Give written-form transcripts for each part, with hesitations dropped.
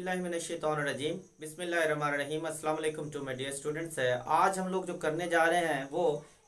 औज़ुबिल्लाहिमिनश्शैतानिर्रजीम बिस्मिल्लाहिर्रहमानिर्रहीम अस्सलाम वालेकुम टू माय डियर स्टूडेंट्स। आज हम लोग जो करने जा रहे हैं वो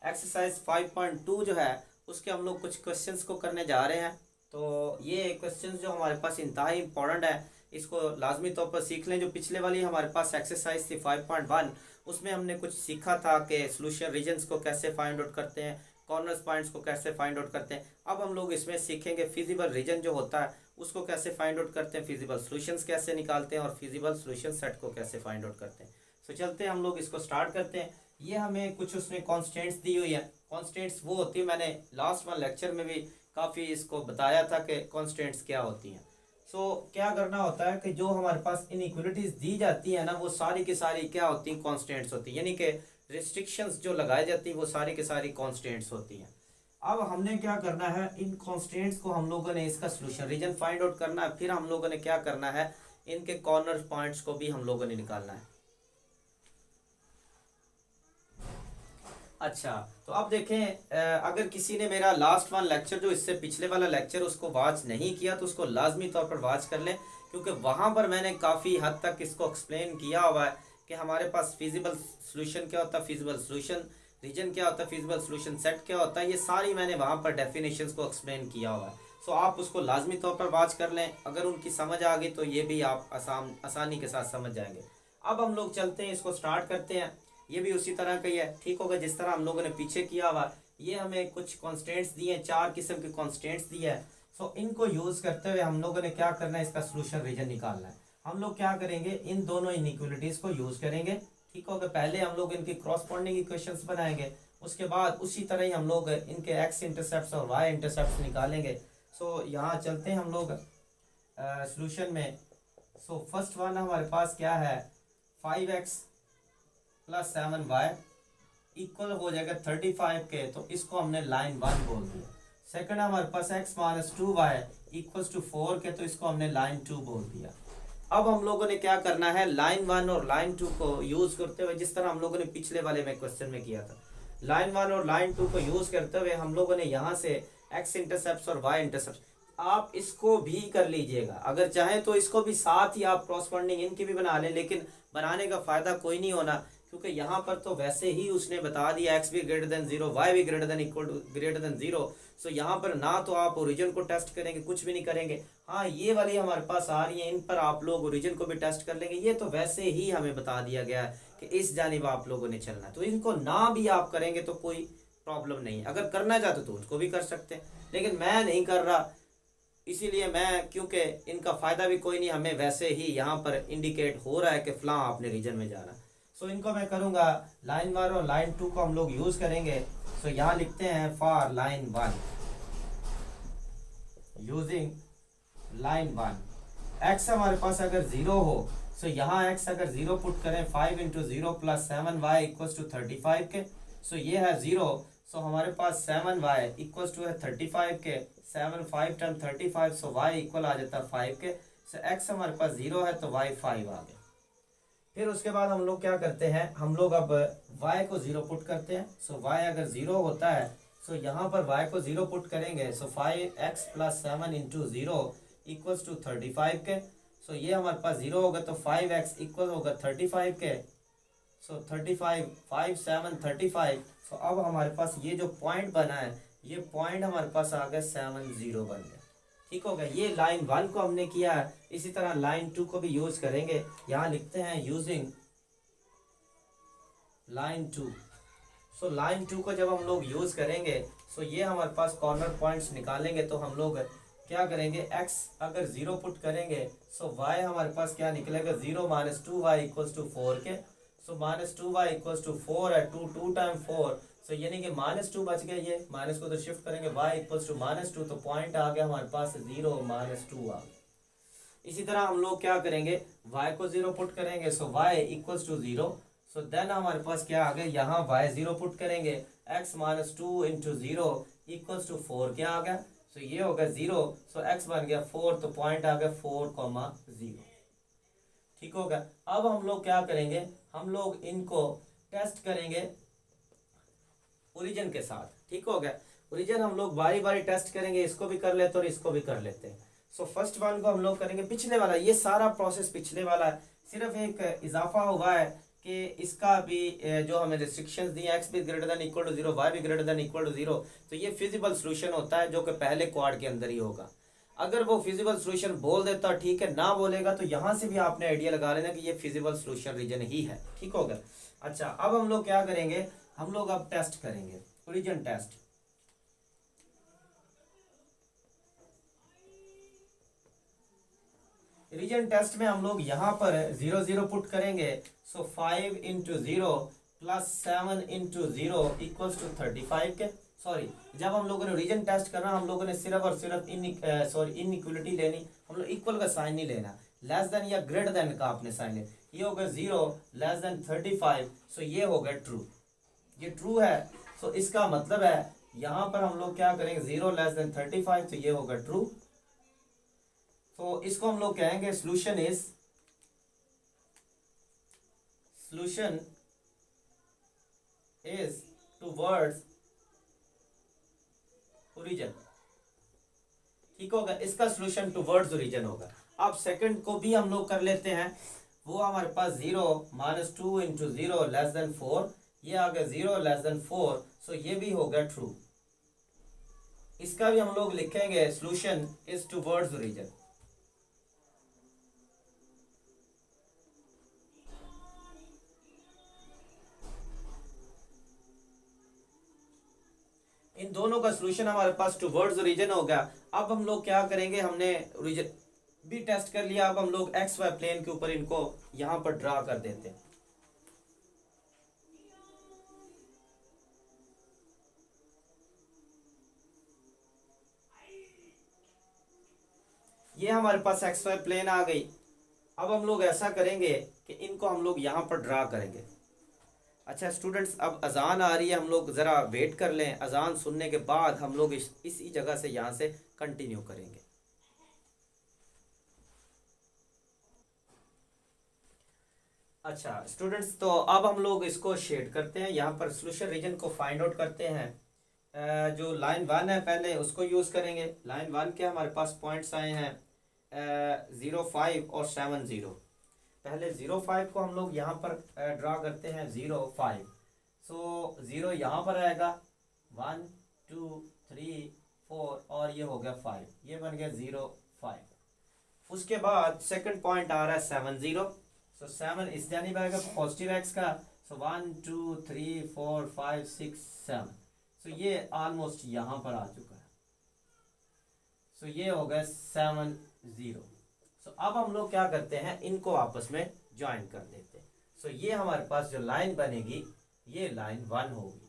एक्सरसाइज 5.2 जो है उसके हम लोग कुछ क्वेश्चंस को करने जा रहे हैं। तो ये क्वेश्चंस जो हमारे पास इंतहाई इंपॉर्टेंट है, इसको लाजमी तौर पर सीख लें। जो पिछले वाली हमारे पास एक्सरसाइज थी 5.1, उसमें हमने कुछ सीखा था कि सोल्यूशन रीजन्स को कैसे फाइंड आउट करते हैं, कॉर्नर्स पॉइंट्स को कैसे फाइंड आउट करते हैं। अब हम लोग इसमें सीखेंगे फिजिबल रीजन जो होता है उसको कैसे फाइंड आउट करते हैं, फिजिबल सॉल्यूशंस कैसे निकालते हैं और फिजिबल सॉल्यूशन सेट को कैसे फाइंड आउट करते हैं। तो चलते हैं हम लोग इसको स्टार्ट करते हैं। ये हमें कुछ उसमें कॉन्स्टेंट्स दी हुई है। कॉन्स्टेंट्स वो होती है, मैंने लास्ट वन लेक्चर में भी काफ़ी इसको बताया था कि कॉन्स्टेंट्स क्या होती हैं। क्या करना होता है कि जो हमारे पास इनइक्वलिटीज दी जाती है ना, वो सारी की सारी क्या होती हैं, कॉन्स्टेंट्स होती हैं। यानी कि रिस्ट्रिक्शंस जो लगाई जाती हैं वो सारी की सारी कॉन्स्टेंट्स होती हैं। अब हमने क्या करना है, इन कॉन्स्टेंट्स को हम लोगों ने इसका सोल्यूशन रीजन फाइंड आउट करना है। फिर हम लोगों ने क्या करना है, इनके कॉर्नर पॉइंट्स को भी हम लोगों ने निकालना है। अच्छा, तो अब देखें, अगर किसी ने मेरा लास्ट वन लेक्चर जो इससे पिछले वाला लेक्चर उसको वॉच नहीं किया तो उसको लाजमी तौर पर वॉच कर लें, क्योंकि वहाँ पर मैंने काफ़ी हद तक इसको एक्सप्लेन किया हुआ है कि हमारे पास फिजिबल सोल्यूशन क्या होता है, फिजिबल सोल्यूशन रीजन क्या होता है, फिजिबल सोल्यूशन सेट क्या होता है, ये सारी मैंने वहाँ पर डेफिनेशंस को एक्सप्लेन किया हुआ है। आप उसको लाजमी तौर पर वॉच कर लें। अगर उनकी समझ आ गई तो ये भी आप आसानी के साथ समझ जाएंगे। अब हम लोग चलते हैं, इसको स्टार्ट करते हैं। ये भी उसी तरह का ही है, ठीक होगा, जिस तरह हम लोगों ने पीछे किया हुआ। ये हमें कुछ कॉन्स्टेंट्स दिए हैं, 4 किस्म के कॉन्स्टेंट्स दिए हैं। इनको यूज़ करते हुए हम लोगों ने क्या करना है, इसका सोल्यूशन रीजन निकालना है। हम लोग क्या करेंगे, इन दोनों इनइक्वलिटीज़ को यूज़ करेंगे, ठीक होगा। पहले हम लोग इनकी क्रॉसपॉन्डिंग इक्वेशंस बनाएंगे, उसके बाद उसी तरह ही हम लोग इनके एक्स इंटरसेप्ट्स और वाई इंटरसेप्ट्स निकालेंगे। यहाँ चलते हैं हम लोग सोल्यूशन में। फर्स्ट वन हमारे पास क्या है, 5x प्लस 7y इक्वल हो जाएगा 35 के, तो इसको हमने लाइन 1 बोल दिया। सेकंड हमारे पास x minus 2y equals to 4 के, तो इसको हमने लाइन 2 बोल दिया। अब हम लोगों ने क्या करना है, लाइन 1 और लाइन 2 को यूज करते हुए, जिस तरह हम लोगों ने पिछले वाले में क्वेश्चन में किया था, लाइन 1 और लाइन 2 को यूज करते हुए हम लोगों ने यहाँ से x इंटरसेप्ट और y इंटरसेप्ट, आप इसको भी कर लीजिएगा। अगर चाहें तो इसको भी साथ ही आप क्रॉसपॉन्डिंग इनकी भी बना लें, लेकिन बनाने का फायदा कोई नहीं होना, क्योंकि यहाँ पर तो वैसे ही उसने बता दिया x भी ग्रेटर देन 0, y भी greater than equal to greater than 0। यहाँ पर ना तो आप ओरिजिन को टेस्ट करेंगे, कुछ भी नहीं करेंगे। हाँ, ये वाली हमारे पास आ रही है, इन पर आप लोग ओरिजिन को भी टेस्ट कर लेंगे। ये तो वैसे ही हमें बता दिया गया है कि इस जानिब आप लोगों ने चलना है, तो इनको ना भी आप करेंगे तो कोई प्रॉब्लम नहीं है। अगर करना चाहते तो उसको भी कर सकते हैं, लेकिन मैं नहीं कर रहा, इसीलिए मैं, क्योंकि इनका फ़ायदा भी कोई नहीं, हमें वैसे ही यहाँ पर इंडिकेट हो रहा है कि फ़लाँ आपने रीजन में जाना। इनको मैं करूँगा लाइन 1 और लाइन 2 को हम लोग यूज़ करेंगे। यहाँ लिखते हैं for line 1 using line 1, x हमारे पास अगर 0 हो, यहाँ x अगर 0 पुट करें, 5 into 0 plus 7y equals to 35 के, ये है 0। हमारे पास 7y इक्वल्स टू है 35 के, 7 5 टाइम 35, y इक्वल आ जाता है 5 के। x हमारे पास 0 है तो y 5 आ गया। फिर उसके बाद हम लोग क्या करते हैं, हम लोग अब y को 0 पुट करते हैं। y अगर 0 होता है, यहाँ पर y को 0 पुट करेंगे, 5x plus 7 into 0 equals to 35 के। ये हमारे पास 0 होगा तो 5x इक्वल होगा 35 के। 35 5 7 35। अब हमारे पास ये जो पॉइंट बना है, ये पॉइंट हमारे पास आ गया 7 0 बन गया, ठीक होगा। ये लाइन 1 को हमने किया है, इसी तरह लाइन 2 को भी यूज करेंगे। यहाँ लिखते हैं यूजिंग लाइन 2। लाइन 2 को जब हम लोग यूज करेंगे, ये हमारे पास कॉर्नर पॉइंट्स निकालेंगे। तो हम लोग क्या करेंगे, x अगर 0 पुट करेंगे, y हमारे पास क्या निकलेगा, 0 माइनस 2y इक्वल्स टू 4 के। माइनस 2y इक्वल्स टू 4 है, 2 टाइम 4, यानी कि माइनस 2 बच गया। ये माइनस को तो शिफ्ट करेंगे, y इक्वल्स टू माइनस 2, तो पॉइंट आ गया हमारे पास 0 माइनस 2 आ गया। इसी तरह हम लोग क्या करेंगे, y को 0 पुट करेंगे, y इक्वल्स टू 0। देन हमारे पास क्या आ गया, यहाँ y 0 पुट करेंगे, x minus 2 into 0 equals to 4 क्या आ गया, ये होगा 0। x बन गया 4, तो पॉइंट आ गया 4,0, ठीक होगा। अब हम लोग क्या करेंगे, हम लोग इनको टेस्ट करेंगे ओरिजिन के साथ, ठीक हो गया। ओरिजिन हम लोग बारी बारी टेस्ट करेंगे, इसको भी कर लेते हैं और इसको भी कर लेते हैं। सो फर्स्ट वन को हम लोग करेंगे पिछले वाला, ये सारा प्रोसेस पिछले वाला है, सिर्फ एक इजाफा हुआ है कि इसका भी जो हमें रिस्ट्रिक्शंस दी एक्स भी greater than equal to zero, Y भी greater than equal to zero, तो ये फिजिबल सोल्यूशन होता है जो कि पहले क्वाड के अंदर ही होगा। अगर वो फिजिबल सोल्यूशन बोल देता ठीक है, ना बोलेगा तो यहाँ से भी आपने आइडिया लगा लेना कि ये फिजिबल सोल्यूशन रीजन ही है। ठीक हो गया। अच्छा, अब हम लोग क्या करेंगे, हम लोग अब टेस्ट करेंगे, ओरिजिन टेस्ट। रीजन टेस्ट में हम लोग यहाँ पर 0 0 पुट करेंगे। So 5 into 0 plus 7 into 0 equals to 35 के, सॉरी जब हम लोगों ने रीजन टेस्ट करना हम लोगों ने सिर्फ और सिर्फ इनइक्वलिटी लेनी, हम लोग इक्वल का साइन नहीं लेना, लेस देन या ग्रेटर देन का आपने साइन लेना। ये हो गया 0 लेस देन 35, सो ये हो गया ट्रू, ये ट्रू है। सो इसका मतलब है यहाँ पर हम लोग क्या करेंगे, 0 लेस देन 35, तो ये होगा ट्रू। तो इसको हम लोग कहेंगे सॉल्यूशन इज टुवर्ड्स ओरिजिन। ठीक होगा, इसका सॉल्यूशन टुवर्ड्स ओरिजिन होगा। अब सेकंड को भी हम लोग कर लेते हैं, वो हमारे पास 0 - 2 इंटू 0 लेस देन 4, ये आ गया 0 लेस देन 4, सो ये भी हो गया ट्रू। इसका भी हम लोग लिखेंगे सॉल्यूशन इज टुवर्ड्स ओरिजिन। इन दोनों का सॉल्यूशन हमारे पास टुवर्ड्स ओरिजिन हो गया। अब हम लोग क्या करेंगे, हमने ओरिजिन भी टेस्ट कर लिया, अब हम लोग एक्स वाई प्लेन के ऊपर इनको यहां पर ड्रा कर देते हैं। ये हमारे पास एक्स वाई प्लेन आ गई। अब हम लोग ऐसा करेंगे कि इनको हम लोग यहां पर ड्रा करेंगे। अच्छा स्टूडेंट्स, अब अजान आ रही है, हम लोग ज़रा वेट कर लें, अजान सुनने के बाद हम लोग इसी जगह से यहाँ से कंटिन्यू करेंगे। अच्छा स्टूडेंट्स, तो अब हम लोग इसको शेड करते हैं, यहाँ पर सॉल्यूशन रीजन को फाइंड आउट करते हैं। जो लाइन 1 है पहले उसको यूज़ करेंगे। लाइन 1 के हमारे पास पॉइंट्स आए हैं 0 5 और 7 0। पहले 0 5 को हम लोग यहाँ पर ड्रा करते हैं 0 5, सो 0 यहाँ पर आएगा 1 2 3 4 और ये हो गया 5, ये बन गया 0 5। उसके बाद सेकंड पॉइंट आ रहा है 7 0, सो 7 इस जानिब आएगा पॉजिटिव एक्स का, सो 1 2 3 4 5 6 7, सो ये ऑलमोस्ट यहाँ पर आ चुका है, सो ये हो गया 7 0। सो अब हम लोग क्या करते हैं, इनको आपस में ज्वाइन कर देते हैं। सो ये हमारे पास जो लाइन बनेगी ये लाइन 1 होगी,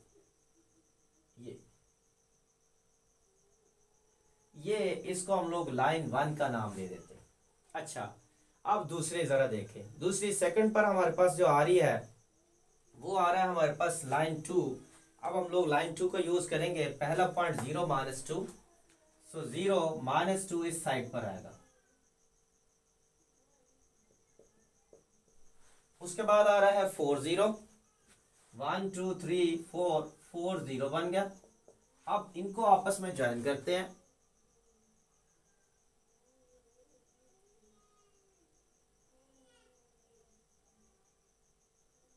ये इसको हम लोग लाइन 1 का नाम दे देते हैं। अच्छा, अब दूसरे जरा देखें, दूसरी सेकंड पर हमारे पास जो आ रही है वो आ रहा है हमारे पास लाइन 2। अब हम लोग लाइन 2 को यूज करेंगे। पहला पॉइंट 0 - 2, सो 0 - 2 इस साइड पर आएगा। उसके बाद आ रहा है 4 0, 1 2 3 4 4 0 बन गया। अब इनको आपस में ज्वाइन करते हैं।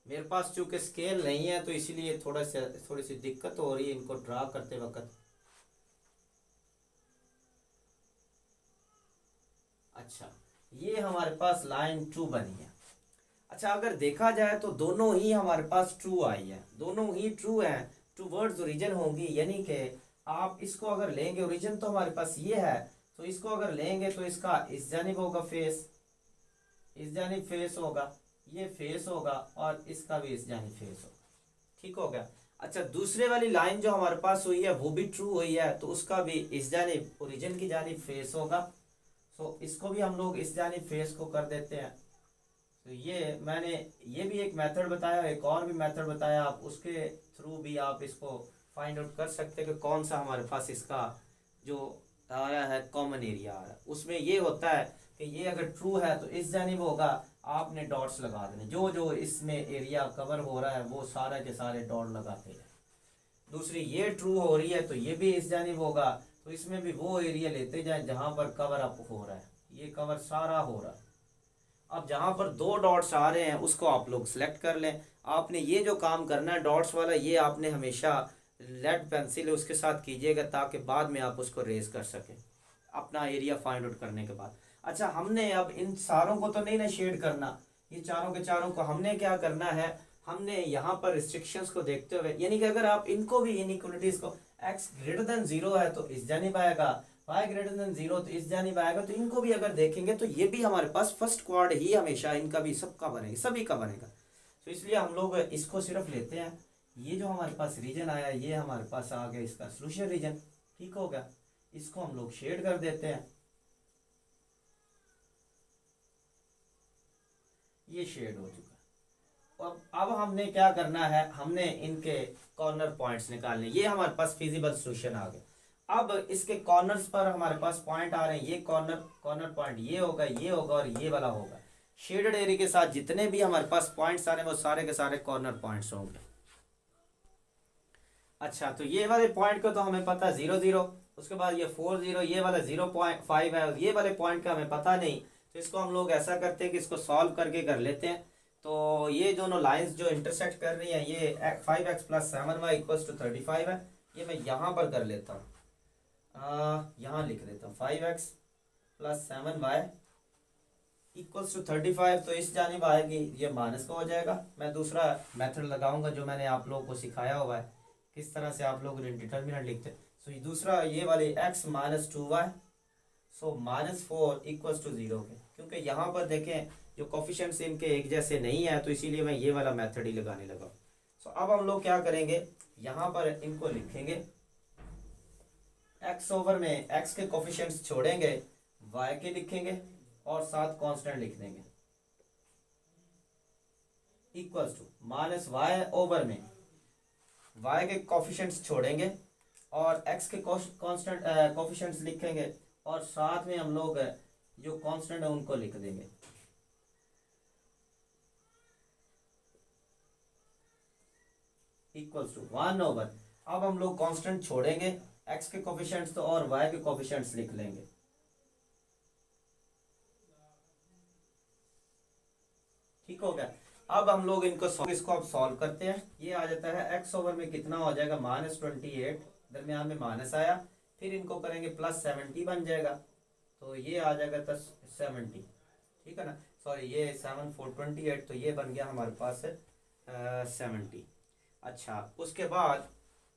मेरे पास चूंकि स्केल नहीं है तो इसीलिए थोड़ी सी दिक्कत हो रही है इनको ड्रा करते वक्त। अच्छा, ये हमारे पास लाइन 2 बनी है। अच्छा, अगर देखा जाए तो दोनों ही हमारे पास ट्रू आई है, दोनों ही ट्रू है, टूवर्ड्स ओरिजिन होंगी, यानी कि आप इसको अगर लेंगे, ओरिजिन तो हमारे पास ये है, तो इसको अगर लेंगे तो इसका इस जानिब होगा फेस, इस जानिब फेस होगा, ये फेस होगा और इसका भी इस जानिब फेस होगा। ठीक हो गया। अच्छा, दूसरे वाली लाइन जो हमारे पास हुई है वो भी ट्रू हुई है, तो उसका भी इस जानिब ओरिजिन की जानिब फेस होगा। तो इसको भी हम लोग इस जानिब फेस को कर देते हैं। तो ये मैंने ये भी एक मेथड बताया, एक और भी मेथड बताया, आप उसके थ्रू भी आप इसको फाइंड आउट कर सकते हैं कि कौन सा हमारे पास इसका जो आ रहा है कॉमन एरिया आ रहा है। उसमें ये होता है कि ये अगर ट्रू है तो इस जानिब होगा, आपने डॉट्स लगा देने, जो जो इसमें एरिया कवर हो रहा है वो सारे के सारे डॉट लगाते हैं। दूसरी ये ट्रू हो रही है तो ये भी इस जानिब होगा, तो तो इसमें भी वो एरिया लेते जाएं जहाँ पर कवर अप हो रहा है, ये कवर सारा हो रहा है। अब जहाँ पर दो डॉट्स आ रहे हैं उसको आप लोग सेलेक्ट कर लें। आपने ये जो काम करना है डॉट्स वाला, ये आपने हमेशा लेड पेंसिल है उसके साथ कीजिएगा ताकि बाद में आप उसको रेज कर सकें अपना एरिया फाइंड आउट करने के बाद। अच्छा, हमने अब इन सारों को तो नहीं ना शेड करना, ये चारों के चारों को हमने क्या करना है, हमने यहाँ पर रिस्ट्रिक्शंस को देखते हुए, यानी कि अगर आप इनको भी इनइक्वलिटीज को x ग्रेटर देन 0 है तो इस जानिब आएगा, y ग्रेटर देन 0 तो इस जानिब आएगा, तो इनको भी अगर देखेंगे तो ये भी हमारे पास फर्स्ट क्वाड ही हमेशा इनका भी सबका बनेगा, सभी का बनेगा। तो इसलिए हम लोग इसको सिर्फ लेते हैं, ये जो हमारे पास रीजन आया ये हमारे पास आ गया इसका सोल्यूशन रीजन, ठीक हो गया। इसको हम लोग शेड कर देते हैं, ये शेड हो चुका है। अब हमने क्या करना है, हमने इनके कॉर्नर पॉइंट्स निकालने, ये हमारे पास फिजिबल सोल्यूशन आ गया। अब इसके कॉर्नर्स पर हमारे पास पॉइंट आ रहे हैं, ये कॉर्नर पॉइंट ये होगा और ये वाला होगा। शेडेड एरिया के साथ जितने भी हमारे पास पॉइंट्स आ रहे हैं वो सारे के सारे कॉर्नर पॉइंट्स होंगे। अच्छा, तो ये वाले पॉइंट को तो हमें पता है 0 0, उसके बाद ये 4 0, ये वाला 0.5 है, ये वाले पॉइंट का हमें पता नहीं। तो इसको हम लोग ऐसा करते हैं कि इसको सॉल्व करके कर लेते हैं। तो ये दोनों लाइंस जो इंटरसेक्ट कर रही हैं, ये 5x + 7y = 35 है, ये मैं यहाँ पर कर लेता हूँ, यहाँ लिख देता हूँ 5x + 7y = 35। तो इस जानिब आएगी, ये माइनस का हो जाएगा। मैं दूसरा मेथड लगाऊंगा जो मैंने आप लोगों को सिखाया हुआ है किस तरह से आप लोग डिटर्मिनेंट लिखते हैं। सो दूसरा ये वाली x - 2y, सो -4 = 0 के, क्योंकि यहाँ पर देखें जो कोफिशिएंट्स इनके एक जैसे नहीं है तो इसीलिए मैं ये वाला मेथड ही लगाने लगा। सो अब हम लोग क्या करेंगे, यहाँ पर इनको लिखेंगे x में x के कोफिशिएंट्स छोड़ेंगे, y के लिखेंगे और साथ कांस्टेंट लिख देंगे, इक्वल्स टू -y में y के कोफिशिएंट्स छोड़ेंगे और x के कांस्टेंट कोफिशिएंट्स लिखेंगे और साथ में हम लोग जो कांस्टेंट है उनको लिख देंगे, इक्वल्स टू 1/। अब हम लोग कांस्टेंट छोड़ेंगे, x के कोफिशिएंट्स तो और y के कोफिशिएंट्स लिख लेंगे, ठीक हो गया। अब हम लोग इसको अब सॉल्व करते हैं। ये आ जाता है x में कितना हो जाएगा -28, दरमियान में माइनस आया, फिर इनको करेंगे +70 बन जाएगा, तो ये आ जाएगा 70, ठीक है ना, सॉरी ये 7 4 28, तो ये बन गया हमारे पास 70। अच्छा, उसके बाद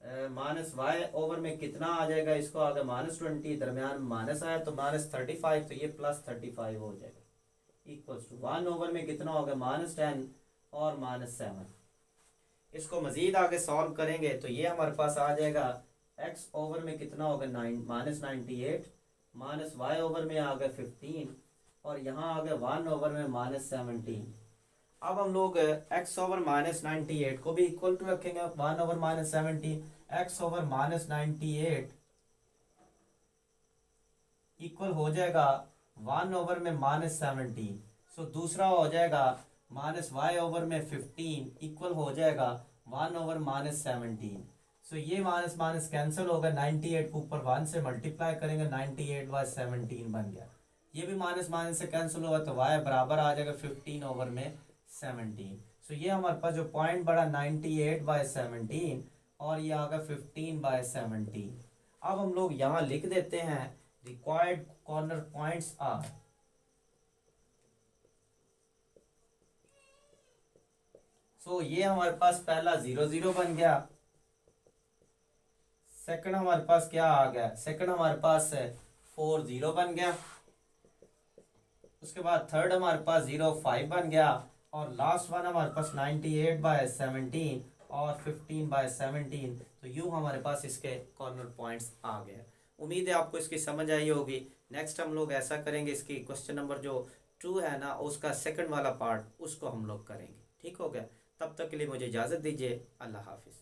-y में कितना आ जाएगा, इसको आ गया -20, दरमियान में माइनस आया तो -35, तो ये +35 हो जाएगा, इक्वल्स टू 1 में कितना होगा -10 और -7। इसको मजीद आगे सॉल्व करेंगे तो ये हमारे पास आ जाएगा x में कितना होगा -98, -y में आ गया 15 और यहाँ आ गया 1 में -17। अब हम लोग x -98 को भी इक्वल टू रखेंगे 1 -17, x -98 इक्वल हो जाएगा 1 में -17। सो दूसरा हो जाएगा -y में 15 इक्वल हो जाएगा 1 -17। सो ये माइनस माइनस कैंसिल होगा, 98 को ऊपर 1 से मल्टीप्लाई करेंगे, 98/17 बन गया। ये भी माइनस माइनस से कैंसिल होगा तो y बराबर आ जाएगा 15 में 17। सो ये हमारे पास जो पॉइंट बढ़ा 98/17 और ये आ गया 15/17। अब हम लोग यहाँ लिख देते हैं रिक्वायर्ड कॉर्नर पॉइंट्स आर, सो ये हमारे पास पहला 0 0 बन गया, सेकंड हमारे पास क्या आ गया, सेकंड हमारे पास 4 0 बन गया, उसके बाद थर्ड हमारे पास 0 5 बन गया और लास्ट वन हमारे पास 98/17 और 15/17। तो यूं हमारे पास इसके कॉर्नर पॉइंट्स आ गए। उम्मीद है आपको इसकी समझ आई होगी। नेक्स्ट हम लोग ऐसा करेंगे, इसकी क्वेश्चन नंबर जो 2 है ना उसका सेकंड वाला पार्ट उसको हम लोग करेंगे, ठीक हो गया। तब तक के लिए मुझे इजाज़त दीजिए, अल्लाह हाफिज़।